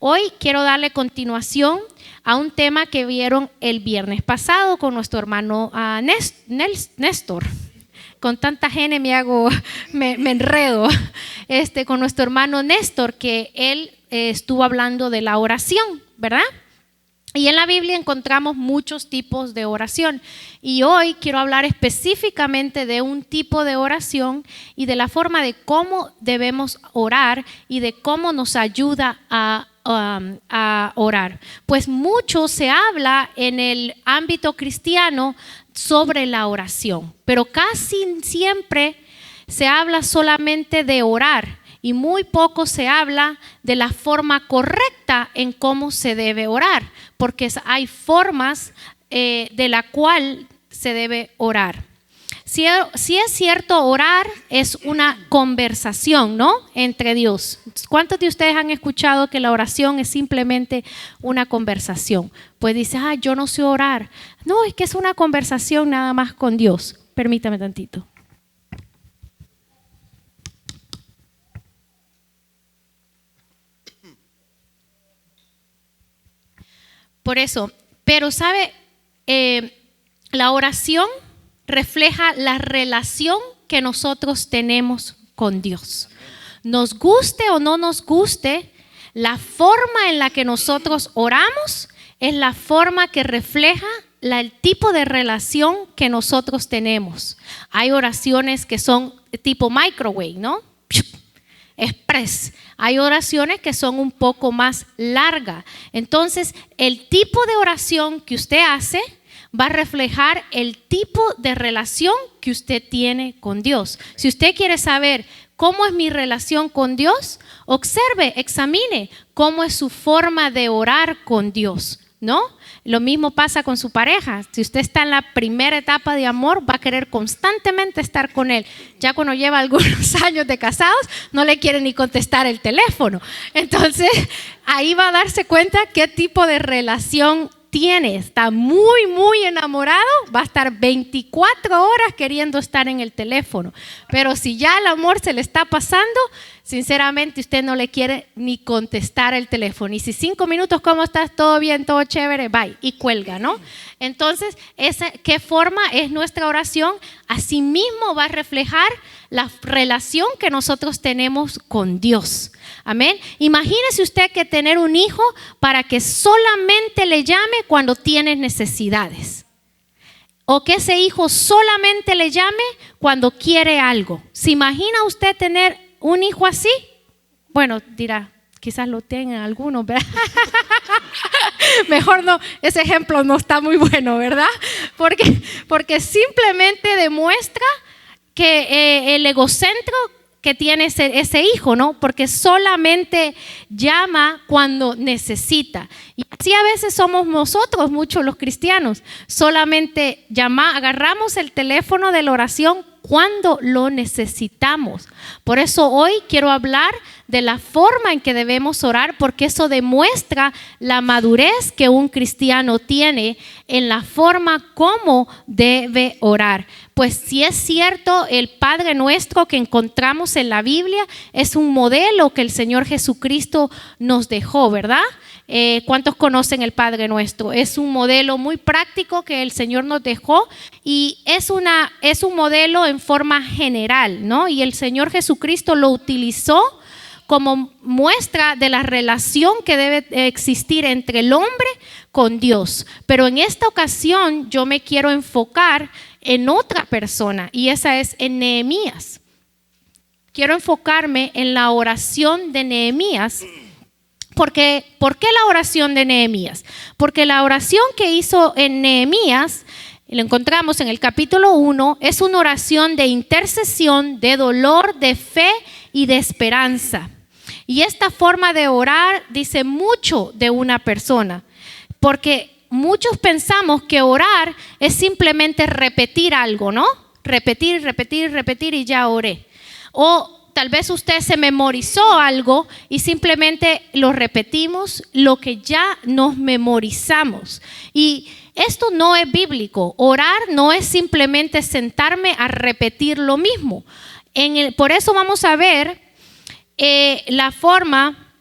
Hoy quiero darle continuación a un tema que vieron el viernes pasado con nuestro hermano Néstor. Con tanta gente me enredo. Con nuestro hermano Néstor, que él estuvo hablando de la oración, ¿verdad? Y en la Biblia encontramos muchos tipos de oración. Y hoy quiero hablar específicamente de un tipo de oración y de la forma de cómo debemos orar y de cómo nos ayuda a orar. Pues mucho se habla en el ámbito cristiano sobre la oración, pero casi siempre se habla solamente de orar y muy poco se habla de la forma correcta en cómo se debe orar, porque hay formas de la cual se debe orar. Si es cierto, orar es una conversación, ¿no? Entre Dios. ¿Cuántos de ustedes han escuchado que la oración es simplemente una conversación? Pues dice, yo no sé orar. No, es que es una conversación nada más con Dios. Permítame tantito. Por eso, pero ¿sabe? La oración refleja la relación que nosotros tenemos con Dios. Nos guste o no nos guste, la forma en la que nosotros oramos es la forma que refleja el tipo de relación que nosotros tenemos. Hay oraciones que son tipo microwave, ¿no? Express. Hay oraciones que son un poco más largas. Entonces, el tipo de oración que usted hace va a reflejar el tipo de relación que usted tiene con Dios. Si usted quiere saber cómo es mi relación con Dios, observe, examine cómo es su forma de orar con Dios, ¿no? Lo mismo pasa con su pareja. Si usted está en la primera etapa de amor, va a querer constantemente estar con él. Ya cuando lleva algunos años de casados, no le quiere ni contestar el teléfono. Entonces, ahí va a darse cuenta qué tipo de relación tiene. Está muy enamorado, va a estar 24 horas queriendo estar en el teléfono. Pero si ya el amor se le está pasando, sinceramente usted no le quiere ni contestar el teléfono. Y si 5 minutos, ¿cómo estás? ¿Todo bien? ¿Todo chévere? Bye. Y cuelga, ¿no? Entonces, ¿qué forma es nuestra oración? Asimismo va a reflejar la relación que nosotros tenemos con Dios. Amén. Imagínese usted que tener un hijo para que solamente le llame cuando tiene necesidades. O que ese hijo solamente le llame cuando quiere algo. ¿Se imagina usted tener un hijo así? Bueno, dirá, quizás lo tengan algunos, ¿verdad? Mejor no, ese ejemplo no está muy bueno, ¿verdad? Porque simplemente demuestra que el egocentro que tiene ese hijo, ¿no? Porque solamente llama cuando necesita. Y así a veces somos nosotros, muchos los cristianos. Solamente agarramos el teléfono de la oración cuando lo necesitamos. Por eso hoy quiero hablar de la forma en que debemos orar, porque eso demuestra la madurez que un cristiano tiene en la forma como debe orar. Pues si es cierto, el Padre Nuestro que encontramos en la Biblia es un modelo que el Señor Jesucristo nos dejó, ¿verdad? ¿Cuántos conocen el Padre Nuestro? Es un modelo muy práctico que el Señor nos dejó y es un modelo en forma general, ¿no? Y el Señor Jesucristo lo utilizó como muestra de la relación que debe existir entre el hombre con Dios. Pero en esta ocasión yo me quiero enfocar en otra persona y esa es en Nehemías. Quiero enfocarme en la oración de Nehemías. ¿Por qué la oración de Nehemías? Porque la oración que hizo en Nehemías, lo encontramos en el capítulo 1, es una oración de intercesión, de dolor, de fe y de esperanza. Y esta forma de orar dice mucho de una persona, porque muchos pensamos que orar es simplemente repetir algo, ¿no? Repetir y ya oré. O tal vez usted se memorizó algo y simplemente lo repetimos, lo que ya nos memorizamos. Y esto no es bíblico. Orar no es simplemente sentarme a repetir lo mismo. Por eso vamos a ver la forma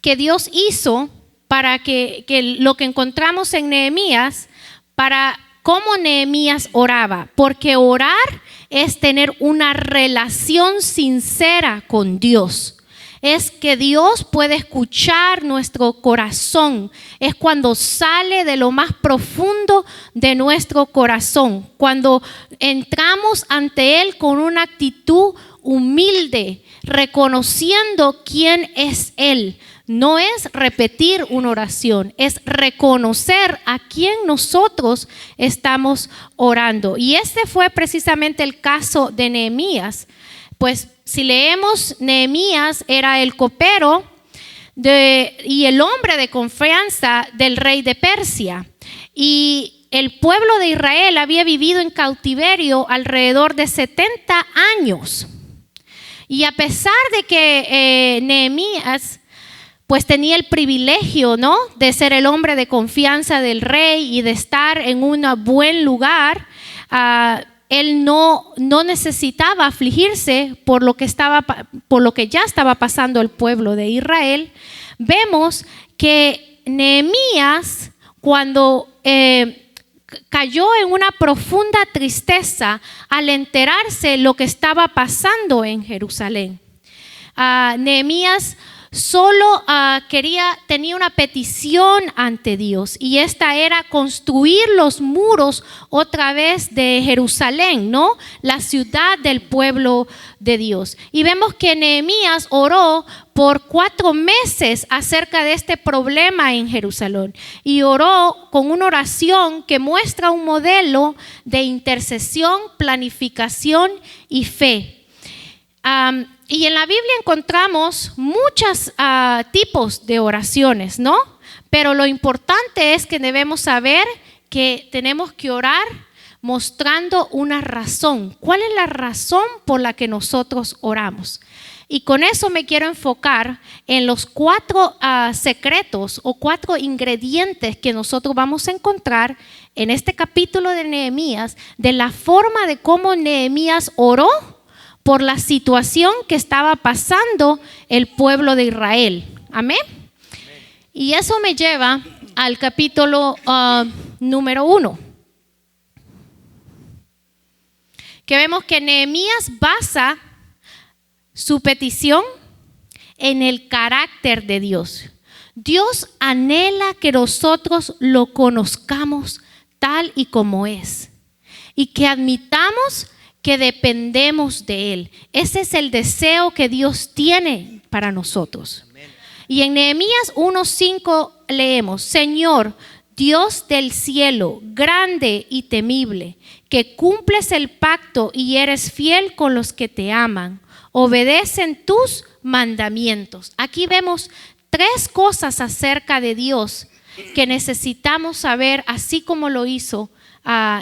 que Dios hizo para que lo que encontramos en Nehemías, para cómo Nehemías oraba, porque orar es tener una relación sincera con Dios. Es que Dios puede escuchar nuestro corazón. Es cuando sale de lo más profundo de nuestro corazón. Cuando entramos ante Él con una actitud humilde, reconociendo quién es Él. No es repetir una oración, es reconocer a quién nosotros estamos orando. Y este fue precisamente el caso de Nehemías. Pues si leemos, Nehemías era el copero y el hombre de confianza del rey de Persia. Y el pueblo de Israel había vivido en cautiverio alrededor de 70 años. Y a pesar de que Nehemías pues tenía el privilegio, ¿no?, de ser el hombre de confianza del rey y de estar en un buen lugar, él no necesitaba afligirse por lo que ya estaba pasando el pueblo de Israel. Vemos que Nehemías, cuando cayó en una profunda tristeza al enterarse lo que estaba pasando en Jerusalén. Nehemías solo tenía una petición ante Dios, y esta era construir los muros otra vez de Jerusalén, ¿no?, la ciudad del pueblo de Dios. Y vemos que Nehemías oró por 4 meses acerca de este problema en Jerusalén, y oró con una oración que muestra un modelo de intercesión, planificación y fe. Y en la Biblia encontramos muchos tipos de oraciones, ¿no? Pero lo importante es que debemos saber que tenemos que orar mostrando una razón. ¿Cuál es la razón por la que nosotros oramos? Y con eso me quiero enfocar en los 4 secretos o 4 ingredientes que nosotros vamos a encontrar en este capítulo de Nehemías, de la forma de cómo Nehemías oró por la situación que estaba pasando el pueblo de Israel. Amén. Y eso me lleva al capítulo número 1. Que vemos que Nehemías basa su petición en el carácter de Dios. Dios anhela que nosotros lo conozcamos tal y como es, y que admitamos que dependemos de Él. Ese es el deseo que Dios tiene para nosotros. Amén. Y en Nehemías 1:5 leemos: Señor, Dios del cielo, grande y temible, que cumples el pacto y eres fiel con los que te aman, obedecen tus mandamientos. Aquí vemos 3 cosas acerca de Dios que necesitamos saber, así como lo hizo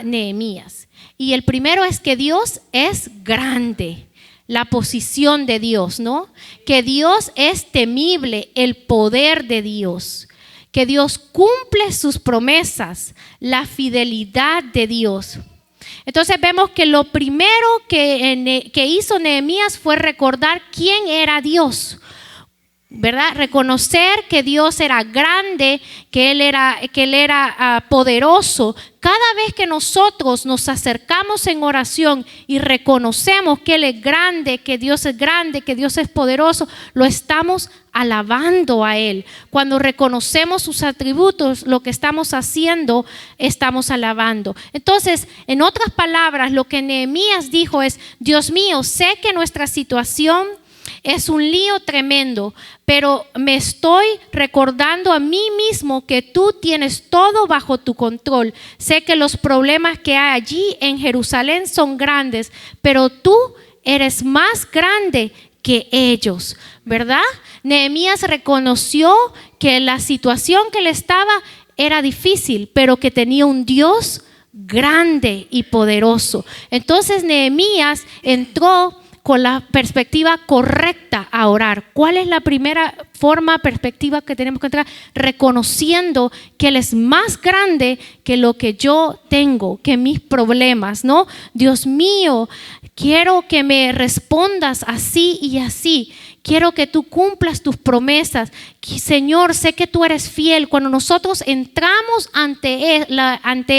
Nehemías. Y el primero es que Dios es grande, la posición de Dios, ¿no? Que Dios es temible, el poder de Dios. Que Dios cumple sus promesas, la fidelidad de Dios. Entonces vemos que lo primero que hizo Nehemías fue recordar quién era Dios, ¿verdad? Reconocer que Dios era grande, que Él era poderoso. Cada vez que nosotros nos acercamos en oración y reconocemos que Él es grande, que Dios es poderoso, lo estamos alabando a Él. Cuando reconocemos sus atributos, lo que estamos haciendo, estamos alabando. Entonces, en otras palabras, lo que Nehemías dijo es: Dios mío, sé que nuestra situación es un lío tremendo, pero me estoy recordando a mí mismo que tú tienes todo bajo tu control. Sé que los problemas que hay allí en Jerusalén son grandes, pero tú eres más grande que ellos, ¿verdad? Nehemías reconoció que la situación que él estaba era difícil, pero que tenía un Dios grande y poderoso. Entonces Nehemías entró con la perspectiva correcta a orar. ¿Cuál es la primera perspectiva que tenemos que entrar? Reconociendo que Él es más grande que lo que yo tengo, que mis problemas, ¿no? Dios mío, quiero que me respondas así y así. quiero que tú cumplas tus promesas. Señor, sé que tú eres fiel. Cuando nosotros entramos ante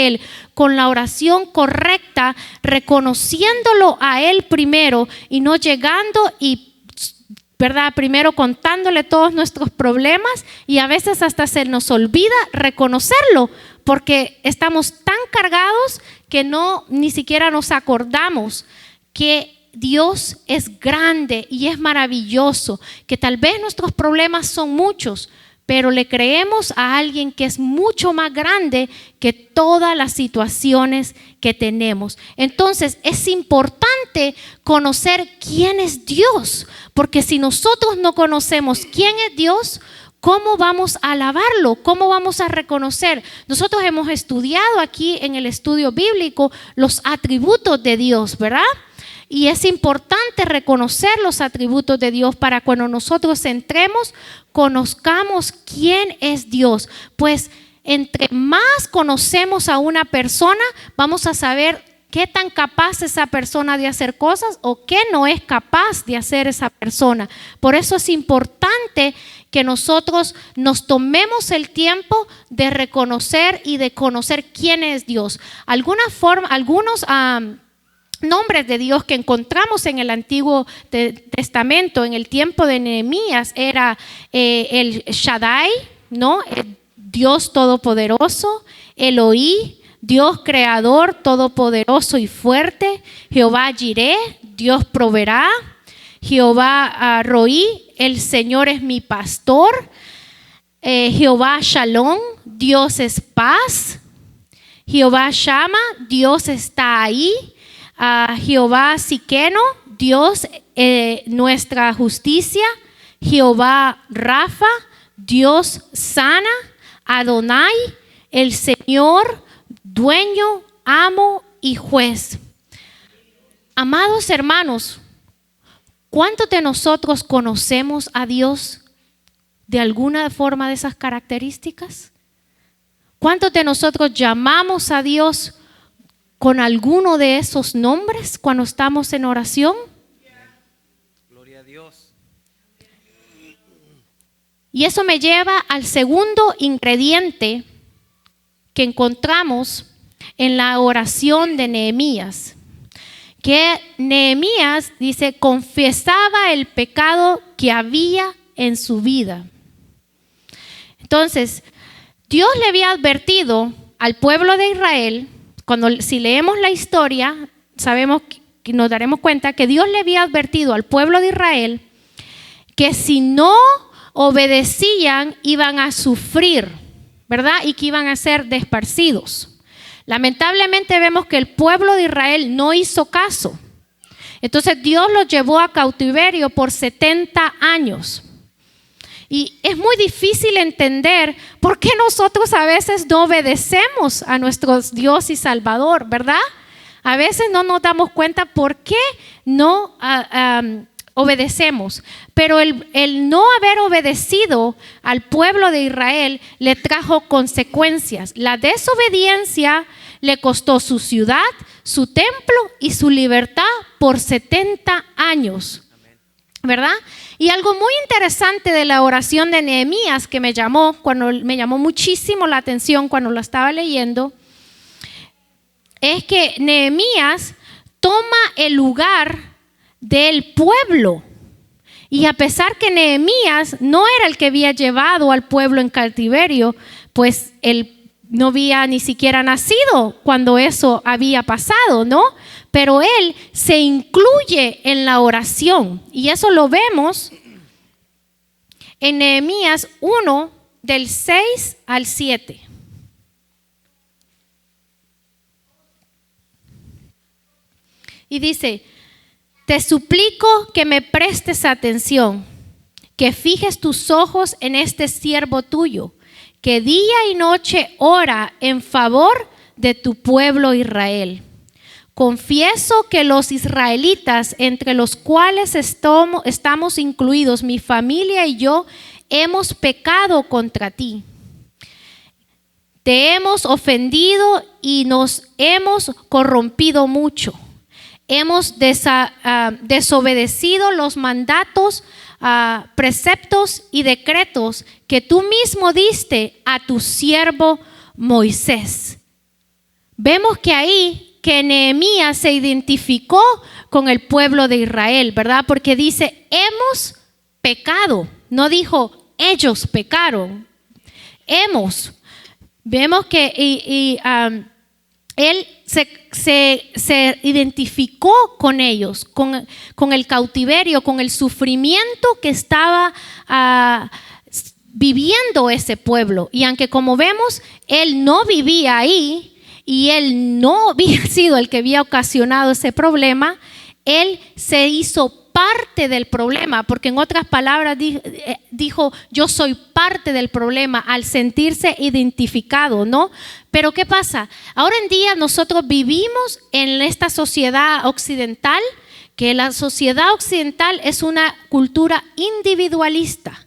Él con la oración correcta, reconociéndolo a Él primero y no llegando y, ¿verdad?, primero contándole todos nuestros problemas, y a veces hasta se nos olvida reconocerlo porque estamos tan cargados que ni siquiera nos acordamos que Dios es grande y es maravilloso, que tal vez nuestros problemas son muchos, pero le creemos a alguien que es mucho más grande que todas las situaciones que tenemos. Entonces es importante conocer quién es Dios, porque si nosotros no conocemos quién es Dios, ¿cómo vamos a alabarlo? ¿Cómo vamos a reconocer? Nosotros hemos estudiado aquí en el estudio bíblico los atributos de Dios, ¿verdad? Y es importante reconocer los atributos de Dios para cuando nosotros entremos, conozcamos quién es Dios. Pues entre más conocemos a una persona, vamos a saber qué tan capaz es esa persona de hacer cosas o qué no es capaz de hacer esa persona. Por eso es importante que nosotros nos tomemos el tiempo de reconocer y de conocer quién es Dios. Algunos nombres de Dios que encontramos en el Antiguo Testamento, en el tiempo de Nehemías, era el Shaddai, ¿no? El Dios todopoderoso, Elohí, Dios creador, todopoderoso y fuerte, Jehová Jireh, Dios proveerá, Jehová Roí, el Señor es mi pastor, Jehová Shalom, Dios es paz, Jehová Shama, Dios está ahí, Jehová Siqueno, Dios nuestra justicia, Jehová Rafa, Dios sana, Adonai, el Señor, dueño, amo y juez. Amados hermanos, ¿cuántos de nosotros conocemos a Dios de alguna forma de esas características? ¿Cuántos de nosotros llamamos a Dios con alguno de esos nombres cuando estamos en oración? Gloria a Dios. Y eso me lleva al segundo ingrediente que encontramos en la oración de Nehemías, que Nehemías dice, confesaba el pecado que había en su vida. Entonces, Dios le había advertido al pueblo de Israel. Si leemos la historia, sabemos que nos daremos cuenta que Dios le había advertido al pueblo de Israel que si no obedecían iban a sufrir, ¿verdad? Y que iban a ser desparcidos. Lamentablemente vemos que el pueblo de Israel no hizo caso. Entonces Dios los llevó a cautiverio por 70 años. Y es muy difícil entender por qué nosotros a veces no obedecemos a nuestro Dios y Salvador, ¿verdad? A veces no nos damos cuenta por qué no obedecemos. Pero el no haber obedecido al pueblo de Israel le trajo consecuencias. La desobediencia le costó su ciudad, su templo y su libertad por 70 años, ¿verdad? Y algo muy interesante de la oración de Nehemías que me llamó muchísimo la atención cuando lo estaba leyendo, es que Nehemías toma el lugar del pueblo. Y a pesar que Nehemías no era el que había llevado al pueblo en cautiverio, pues él no había ni siquiera nacido cuando eso había pasado, ¿no? Pero él se incluye en la oración y eso lo vemos en Nehemías 1 del 6 al 7. Y dice, te suplico que me prestes atención, que fijes tus ojos en este siervo tuyo, que día y noche ora en favor de tu pueblo Israel. Confieso que los israelitas, entre los cuales estamos incluidos, mi familia y yo, hemos pecado contra ti. Te hemos ofendido y nos hemos corrompido mucho. Hemos desobedecido los mandatos preceptos y decretos que tú mismo diste a tu siervo Moisés. Vemos que ahí que Nehemías se identificó con el pueblo de Israel, ¿verdad? Porque dice, hemos pecado. No dijo, ellos pecaron. Hemos. Vemos que él se identificó con ellos, con el cautiverio, con el sufrimiento que estaba viviendo ese pueblo. Y aunque como vemos, él no vivía ahí y él no había sido el que había ocasionado ese problema, él se hizo parte del problema, porque en otras palabras dijo, yo soy parte del problema al sentirse identificado, ¿no? Pero ¿qué pasa? Ahora en día nosotros vivimos en esta sociedad occidental, que la sociedad occidental es una cultura individualista.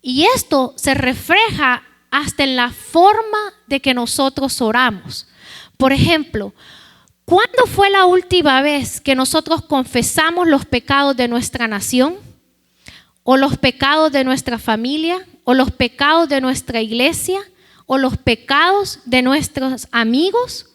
Y esto se refleja hasta en la forma de que nosotros oramos. Por ejemplo, ¿cuándo fue la última vez que nosotros confesamos los pecados de nuestra nación? ¿O los pecados de nuestra familia? ¿O los pecados de nuestra iglesia? ¿O los pecados de nuestros amigos?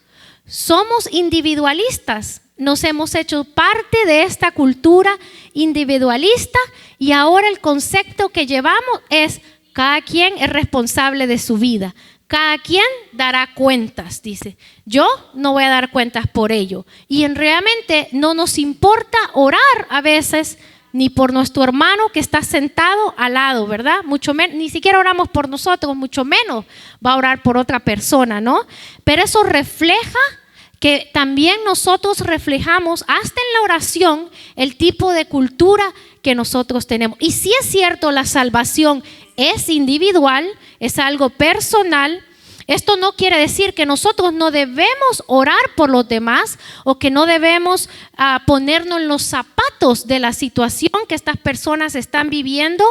Somos individualistas. Nos hemos hecho parte de esta cultura individualista y ahora el concepto que llevamos es cada quien es responsable de su vida. Cada quien dará cuentas, dice. Yo no voy a dar cuentas por ello. Y realmente no nos importa orar a veces ni por nuestro hermano que está sentado al lado, ¿verdad? Mucho menos, ni siquiera oramos por nosotros, mucho menos va a orar por otra persona, ¿no? Pero eso refleja que también nosotros reflejamos hasta en la oración el tipo de cultura que nosotros tenemos. Y si es cierto, la salvación es individual, es algo personal. Esto no quiere decir que nosotros no debemos orar por los demás o que no debemos ponernos en los zapatos de la situación que estas personas están viviendo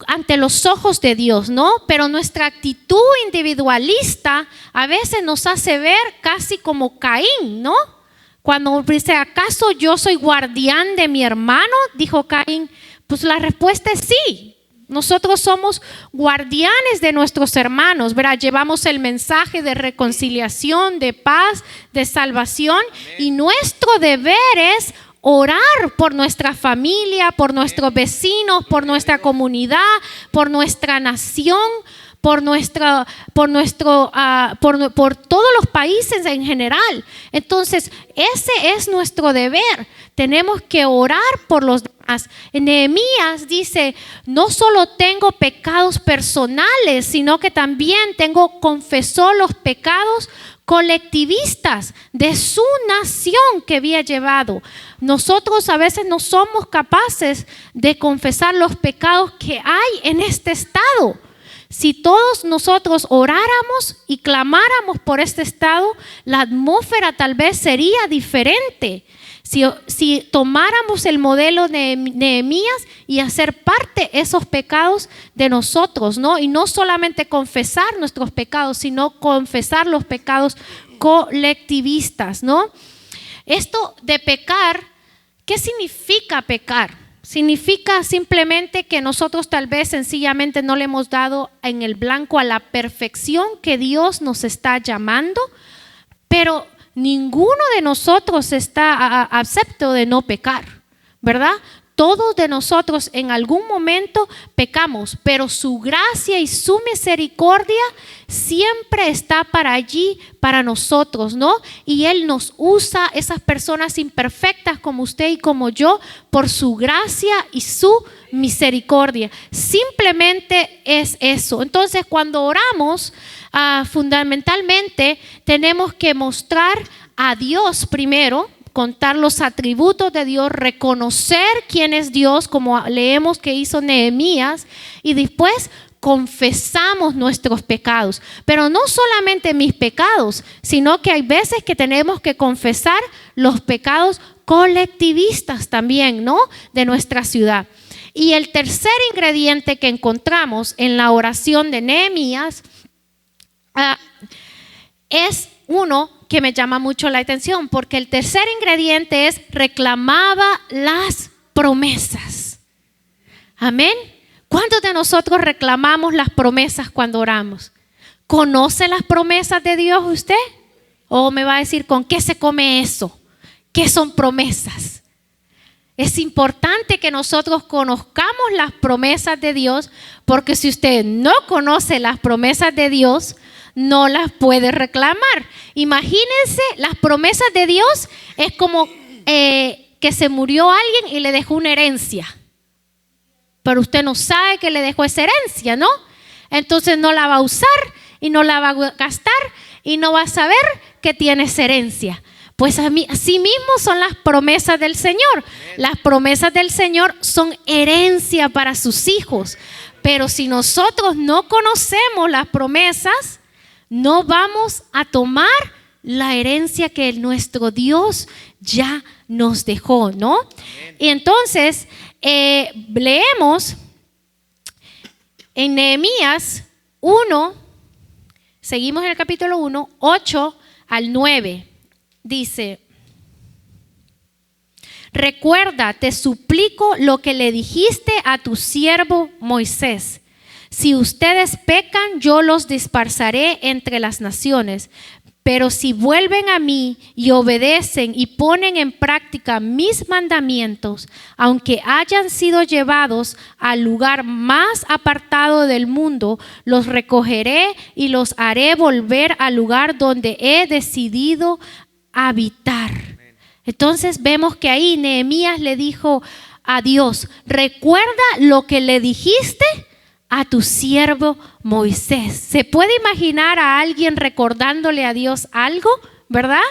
ante los ojos de Dios, ¿no? Pero nuestra actitud individualista a veces nos hace ver casi como Caín, ¿no? Cuando dice, ¿acaso yo soy guardián de mi hermano? Dijo Caín. Pues la respuesta es sí. Nosotros somos guardianes de nuestros hermanos, ¿verdad? Llevamos el mensaje de reconciliación, de paz, de salvación. Amén. Y nuestro deber es orar por nuestra familia, por nuestros vecinos, por nuestra comunidad, por nuestra nación, por todos los países en general. Entonces, ese es nuestro deber. Tenemos que orar por los demás. Nehemías dice, no solo tengo pecados personales, sino que también confesó los pecados colectivistas de su nación que había llevado. Nosotros a veces no somos capaces de confesar los pecados que hay en este estado. Si todos nosotros oráramos y clamáramos por este estado, la atmósfera tal vez sería diferente. Si tomáramos el modelo de Nehemías y hacer parte esos pecados de nosotros, ¿no? Y no solamente confesar nuestros pecados, sino confesar los pecados colectivistas, ¿no? Esto de pecar, ¿qué significa pecar? Significa simplemente que nosotros tal vez sencillamente no le hemos dado en el blanco a la perfección que Dios nos está llamando, pero ninguno de nosotros está acepto de no pecar, ¿verdad? Todos de nosotros en algún momento pecamos, pero su gracia y su misericordia siempre está para allí, para nosotros, ¿no? Y Él nos usa, esas personas imperfectas como usted y como yo, por su gracia y su misericordia. Simplemente es eso. Entonces, cuando oramos, fundamentalmente tenemos que mostrar a Dios primero, contar los atributos de Dios, reconocer quién es Dios, como leemos que hizo Nehemías, y después confesamos nuestros pecados. Pero no solamente mis pecados, sino que hay veces que tenemos que confesar los pecados colectivistas también, ¿no? De nuestra ciudad. Y el tercer ingrediente que encontramos en la oración de Nehemías es uno que me llama mucho la atención, porque el tercer ingrediente es reclamaba las promesas. Amén. ¿Cuántos de nosotros reclamamos las promesas cuando oramos? ¿Conoce las promesas de Dios usted? ¿O me va a decir con qué se come eso? ¿Qué son promesas? Es importante que nosotros conozcamos las promesas de Dios, porque si usted no conoce las promesas de Dios, no las puede reclamar. Imagínense, las promesas de Dios es como que se murió alguien y le dejó una herencia. Pero usted no sabe que le dejó esa herencia, ¿no? Entonces no la va a usar y no la va a gastar y no va a saber que tiene esa herencia. Pues así mismo son las promesas del Señor. Las promesas del Señor son herencia para sus hijos. Pero si nosotros no conocemos las promesas, no vamos a tomar la herencia que nuestro Dios ya nos dejó, ¿no? Y entonces leemos en Nehemías 1, seguimos en el capítulo 1, 8 al 9. Dice: recuerda, te suplico lo que le dijiste a tu siervo Moisés. Si ustedes pecan, yo los dispersaré entre las naciones. Pero si vuelven a mí y obedecen y ponen en práctica mis mandamientos, aunque hayan sido llevados al lugar más apartado del mundo, los recogeré y los haré volver al lugar donde he decidido habitar. Entonces vemos que ahí Nehemías le dijo a Dios: recuerda lo que le dijiste a tu siervo Moisés. ¿Se puede imaginar a alguien recordándole a Dios algo, verdad?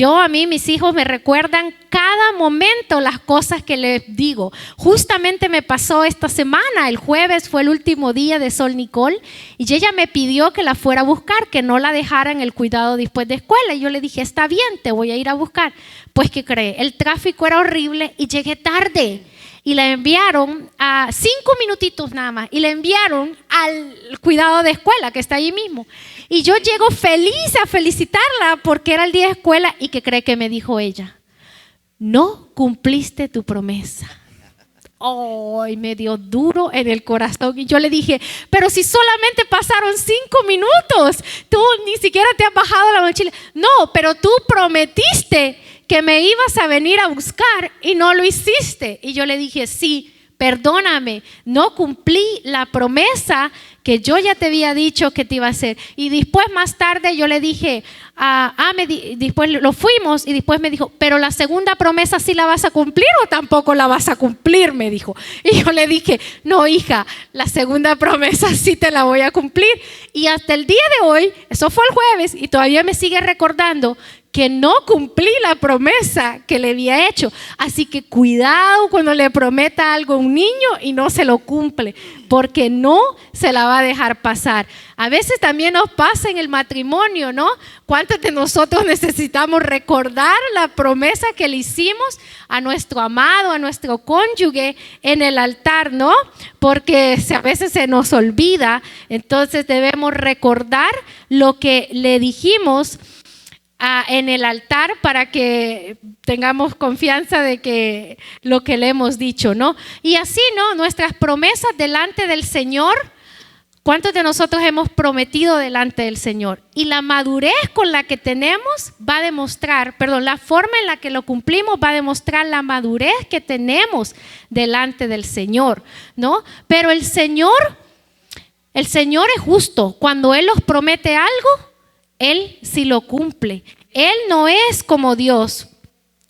A mí, mis hijos me recuerdan cada momento las cosas que les digo. Justamente me pasó esta semana, el jueves fue el último día de Sol Nicole y ella me pidió que la fuera a buscar, que no la dejara en el cuidado después de escuela. Y yo le dije: está bien, te voy a ir a buscar. Pues, ¿qué cree? El tráfico era horrible y llegué tarde. Y la enviaron a 5 minutitos nada más. Y la enviaron al cuidado de escuela que está allí mismo. Y yo llego feliz a felicitarla porque era el día de escuela. ¿Y qué cree que me dijo ella? No cumpliste tu promesa. Y me dio duro en el corazón. Y yo le dije: pero si solamente pasaron 5 minutos. Tú ni siquiera te has bajado la mochila. No, pero tú prometiste que me ibas a venir a buscar y no lo hiciste. Y yo le dije: sí, perdóname, no cumplí la promesa que yo ya te había dicho que te iba a hacer. Y después, más tarde, yo le dije, después lo fuimos y después me dijo: pero la segunda promesa, ¿sí la vas a cumplir o tampoco la vas a cumplir? Me dijo. Y yo le dije: no, hija, la segunda promesa sí te la voy a cumplir. Y hasta el día de hoy, eso fue el jueves, y todavía me sigue recordando que no cumplí la promesa que le había hecho. Así que cuidado cuando le prometa algo a un niño y no se lo cumple, porque no se la va a dejar pasar. A veces también nos pasa en el matrimonio, ¿no? ¿Cuántos de nosotros necesitamos recordar la promesa que le hicimos a nuestro amado, a nuestro cónyuge en el altar, ¿no? Porque a veces se nos olvida. Entonces debemos recordar lo que le dijimos en el altar, para que tengamos confianza de que lo que le hemos dicho, ¿no? Y así, ¿no? Nuestras promesas delante del Señor. ¿Cuántos de nosotros hemos prometido delante del Señor? Y la madurez con la que tenemos va a demostrar, la forma en la que lo cumplimos va a demostrar la madurez que tenemos delante del Señor, ¿no? Pero el Señor es justo. Cuando Él nos promete algo, Él sí lo cumple. Él no es como Dios.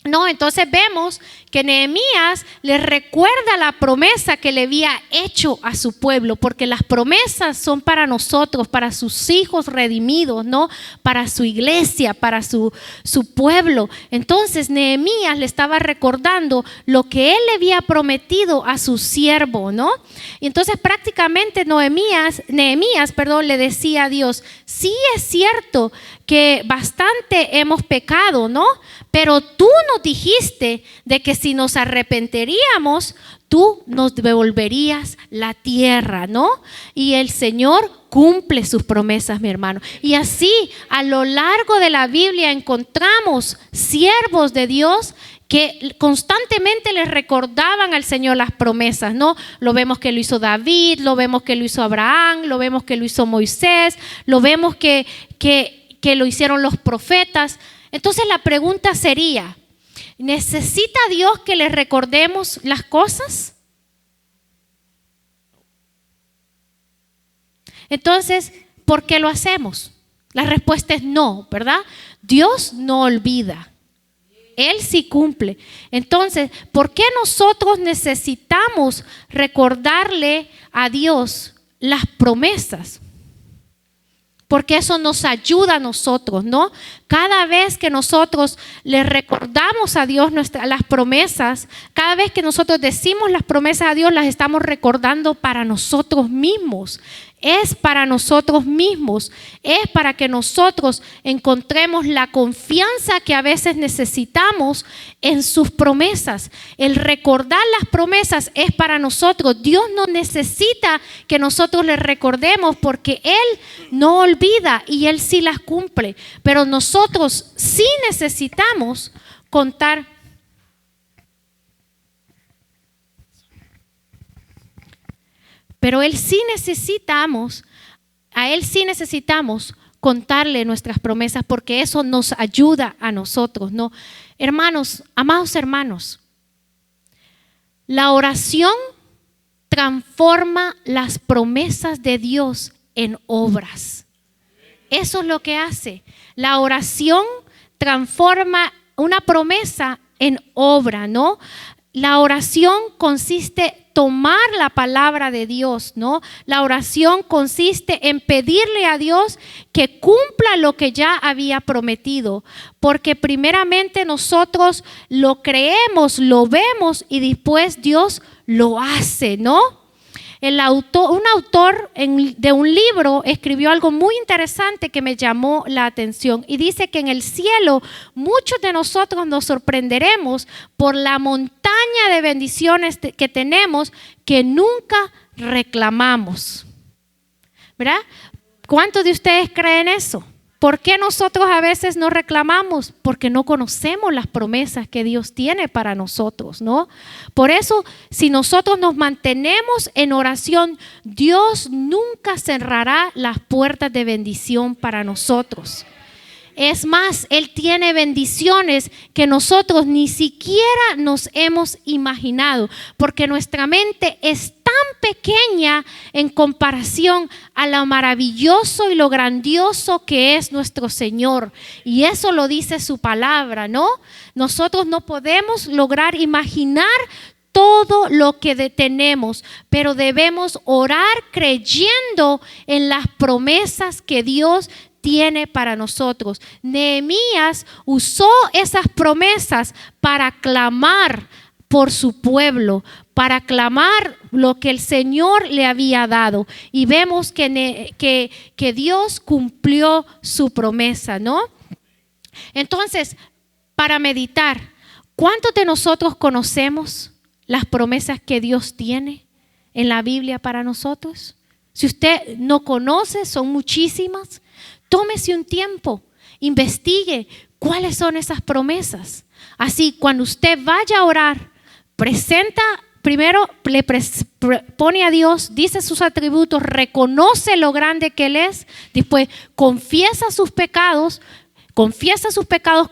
No, entonces vemos que Nehemías le recuerda la promesa que le había hecho a su pueblo, porque las promesas son para nosotros, para sus hijos redimidos, ¿no? Para su iglesia, para su pueblo. Entonces Nehemías le estaba recordando lo que él le había prometido a su siervo, ¿no? Y entonces prácticamente Nehemías, le decía a Dios: sí, es cierto que bastante hemos pecado, ¿no? Pero tú nos dijiste de que si nos arrepentiríamos, tú nos devolverías la tierra, ¿no? Y el Señor cumple sus promesas, mi hermano. Y así, a lo largo de la Biblia encontramos siervos de Dios que constantemente les recordaban al Señor las promesas, ¿no? Lo vemos que lo hizo David, lo vemos que lo hizo Abraham, lo vemos que lo hizo Moisés, lo vemos que lo hicieron los profetas. Entonces la pregunta sería, ¿necesita Dios que le recordemos las cosas? Entonces, ¿por qué lo hacemos? La respuesta es no, ¿verdad? Dios no olvida. Él sí cumple. Entonces, ¿por qué nosotros necesitamos recordarle a Dios las promesas? Porque eso nos ayuda a nosotros, ¿no? Cada vez que nosotros le recordamos a Dios las promesas, cada vez que nosotros decimos las promesas a Dios, las estamos recordando para nosotros mismos. Es para nosotros mismos, es para que nosotros encontremos la confianza que a veces necesitamos en sus promesas. El recordar las promesas es para nosotros. Dios no necesita que nosotros le recordemos porque Él no olvida y Él sí las cumple. Pero nosotros sí necesitamos contar. Pero a Él sí necesitamos contarle nuestras promesas porque eso nos ayuda a nosotros, ¿no? Hermanos, amados hermanos, la oración transforma las promesas de Dios en obras. Eso es lo que hace. La oración transforma una promesa en obra, ¿no? La oración consiste en tomar la palabra de Dios, ¿no? La oración consiste en pedirle a Dios que cumpla lo que ya había prometido, porque primeramente nosotros lo creemos, lo vemos y después Dios lo hace, ¿no? Un autor de un libro escribió algo muy interesante que me llamó la atención y dice que en el cielo muchos de nosotros nos sorprenderemos por la montaña de bendiciones que tenemos que nunca reclamamos, ¿verdad? ¿Cuántos de ustedes creen eso? ¿Por qué nosotros a veces no reclamamos? Porque no conocemos las promesas que Dios tiene para nosotros, ¿no? Por eso, si nosotros nos mantenemos en oración, Dios nunca cerrará las puertas de bendición para nosotros. Es más, Él tiene bendiciones que nosotros ni siquiera nos hemos imaginado, porque nuestra mente es tan pequeña en comparación a lo maravilloso y lo grandioso que es nuestro Señor. Y eso lo dice su palabra, ¿no? Nosotros no podemos lograr imaginar todo lo que tenemos, pero debemos orar creyendo en las promesas que Dios tiene para nosotros. Nehemías usó esas promesas para clamar por su pueblo, para clamar lo que el Señor le había dado. Y vemos que Dios cumplió su promesa, ¿no? Entonces, para meditar, ¿cuántos de nosotros conocemos las promesas que Dios tiene en la Biblia para nosotros? Si usted no conoce, son muchísimas. Tómese un tiempo, investigue cuáles son esas promesas. Así, cuando usted vaya a orar, primero pone a Dios, dice sus atributos, reconoce lo grande que Él es, después confiesa sus pecados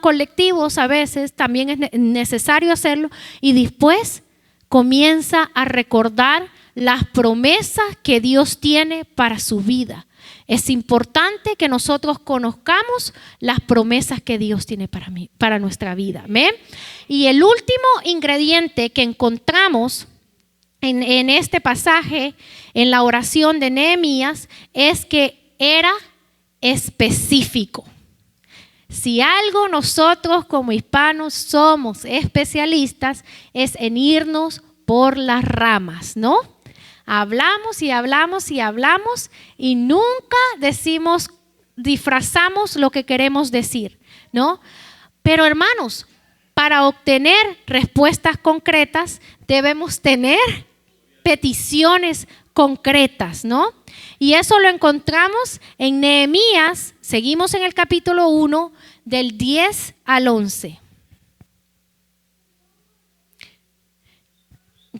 colectivos a veces, también es necesario hacerlo, y después comienza a recordar las promesas que Dios tiene para su vida. Es importante que nosotros conozcamos las promesas que Dios tiene para nuestra vida. ¿Amén? Y el último ingrediente que encontramos en este pasaje, en la oración de Nehemías, es que era específico. Si algo nosotros como hispanos somos especialistas, es en irnos por las ramas, ¿no? Hablamos y hablamos y hablamos y nunca disfrazamos lo que queremos decir, ¿no? Pero hermanos, para obtener respuestas concretas debemos tener peticiones concretas, ¿no? Y eso lo encontramos en Nehemías, seguimos en el capítulo 1, del 10 al 11.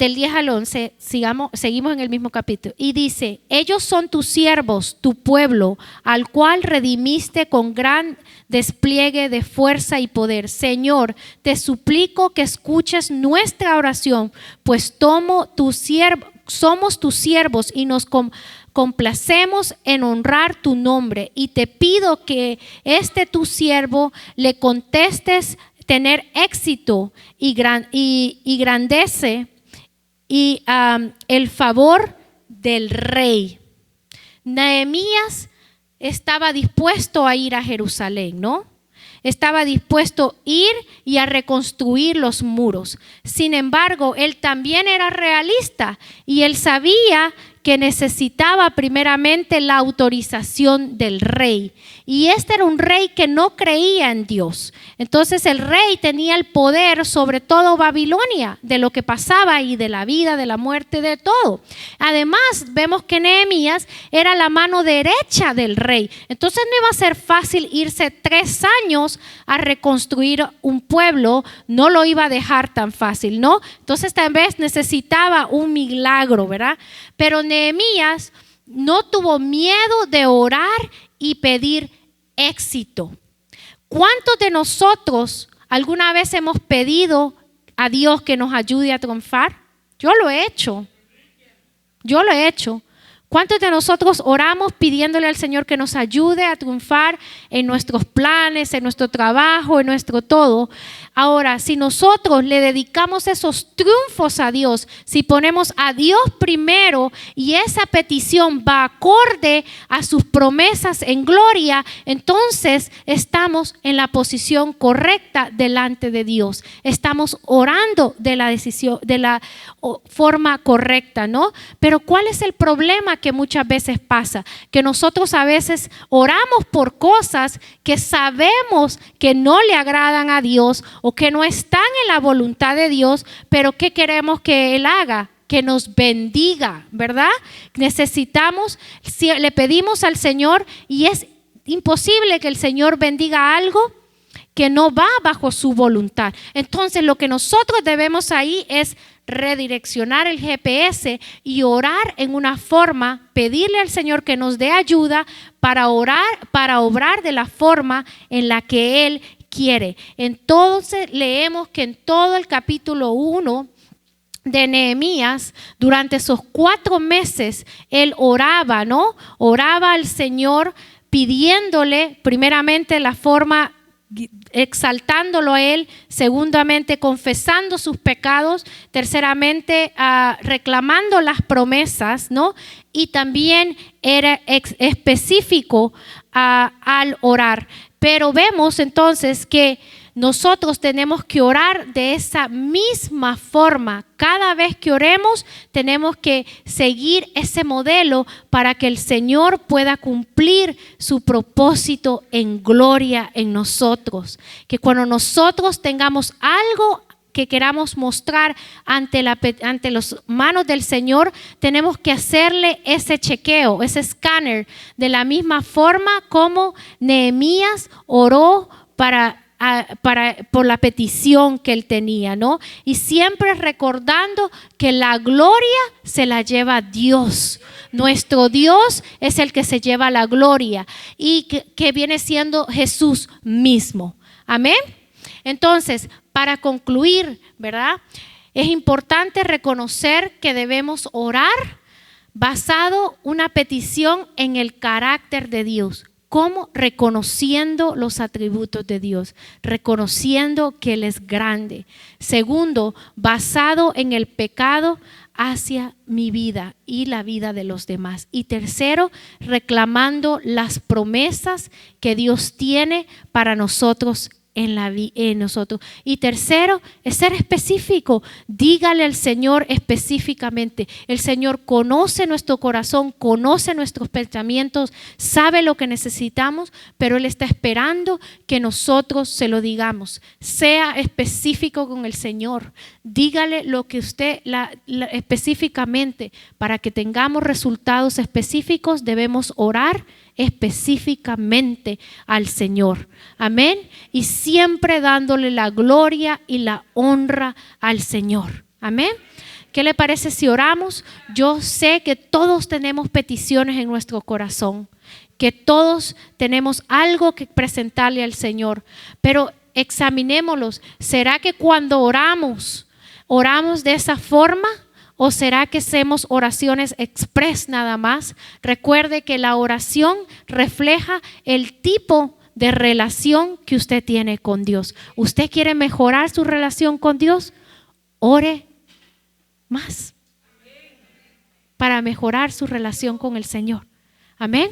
del 10 al 11, seguimos en el mismo capítulo. Y dice: ellos son tus siervos, tu pueblo, al cual redimiste con gran despliegue de fuerza y poder. Señor, te suplico que escuches nuestra oración, pues somos tus siervos y nos complacemos en honrar tu nombre. Y te pido que tu siervo le contestes tener éxito y grandece y el favor del rey. Nehemías estaba dispuesto a ir a Jerusalén, ¿no? Estaba dispuesto a ir y a reconstruir los muros. Sin embargo, él también era realista y él sabía que necesitaba primeramente la autorización del rey. Y este era un rey que no creía en Dios. Entonces el rey tenía el poder sobre todo Babilonia, de lo que pasaba y de la vida, de la muerte, de todo. Además, vemos que Nehemías era la mano derecha del rey. Entonces no iba a ser fácil irse 3 años a reconstruir un pueblo. No lo iba a dejar tan fácil, ¿no? Entonces tal vez necesitaba un milagro, ¿verdad? Pero Nehemías no tuvo miedo de orar y pedir éxito. ¿Cuántos de nosotros alguna vez hemos pedido a Dios que nos ayude a triunfar? Yo lo he hecho. ¿Cuántos de nosotros oramos pidiéndole al Señor que nos ayude a triunfar en nuestros planes, en nuestro trabajo, en nuestro todo? Ahora, si nosotros le dedicamos esos triunfos a Dios, si ponemos a Dios primero y esa petición va acorde a sus promesas en gloria, entonces estamos en la posición correcta delante de Dios. Estamos orando de la forma correcta, ¿no? Pero ¿cuál es el problema que muchas veces pasa? Que nosotros a veces oramos por cosas que sabemos que no le agradan a Dios o que no están en la voluntad de Dios, pero ¿qué queremos que Él haga? Que nos bendiga, ¿verdad? Necesitamos, si le pedimos al Señor y es imposible que el Señor bendiga algo que no va bajo su voluntad. Entonces lo que nosotros debemos ahí es redireccionar el GPS y orar en una forma, pedirle al Señor que nos dé ayuda para obrar de la forma en la que Él quiere. Entonces leemos que en todo el capítulo 1 de Nehemías, durante esos 4 meses, él oraba, ¿no? Oraba al Señor pidiéndole primeramente la forma, exaltándolo a Él, segundamente confesando sus pecados, terceramente reclamando las promesas, ¿no? Y también era específico al orar. Pero vemos entonces que nosotros tenemos que orar de esa misma forma. Cada vez que oremos tenemos que seguir ese modelo para que el Señor pueda cumplir su propósito en gloria en nosotros. Que cuando nosotros tengamos algo que queramos mostrar ante las manos del Señor, tenemos que hacerle ese chequeo, ese escáner, de la misma forma como Nehemías oró por la petición que él tenía, ¿no? Y siempre recordando que la gloria se la lleva Dios. Nuestro Dios es el que se lleva la gloria y que viene siendo Jesús mismo. Amén. Entonces, para concluir, ¿verdad? Es importante reconocer que debemos orar basado una petición en el carácter de Dios. ¿Cómo? Reconociendo los atributos de Dios, reconociendo que Él es grande. Segundo, basado en el pecado hacia mi vida y la vida de los demás. Y tercero, reclamando las promesas que Dios tiene para nosotros en nosotros. Y tercero, es ser específico. Dígale al Señor específicamente. El Señor conoce nuestro corazón, conoce nuestros pensamientos, sabe lo que necesitamos, pero Él está esperando que nosotros se lo digamos. Sea específico con el Señor. Dígale lo que usted específicamente. Para que tengamos resultados específicos, debemos orar específicamente al Señor. Amén. Y siempre dándole la gloria y la honra al Señor. Amén. ¿Qué le parece si oramos? Yo sé que todos tenemos peticiones en nuestro corazón, que todos tenemos algo que presentarle al Señor, pero examinémoslos. ¿Será que cuando oramos de esa forma? ¿O será que hacemos oraciones express nada más? Recuerde que la oración refleja el tipo de relación que usted tiene con Dios. ¿Usted quiere mejorar su relación con Dios? Ore más para mejorar su relación con el Señor. Amén.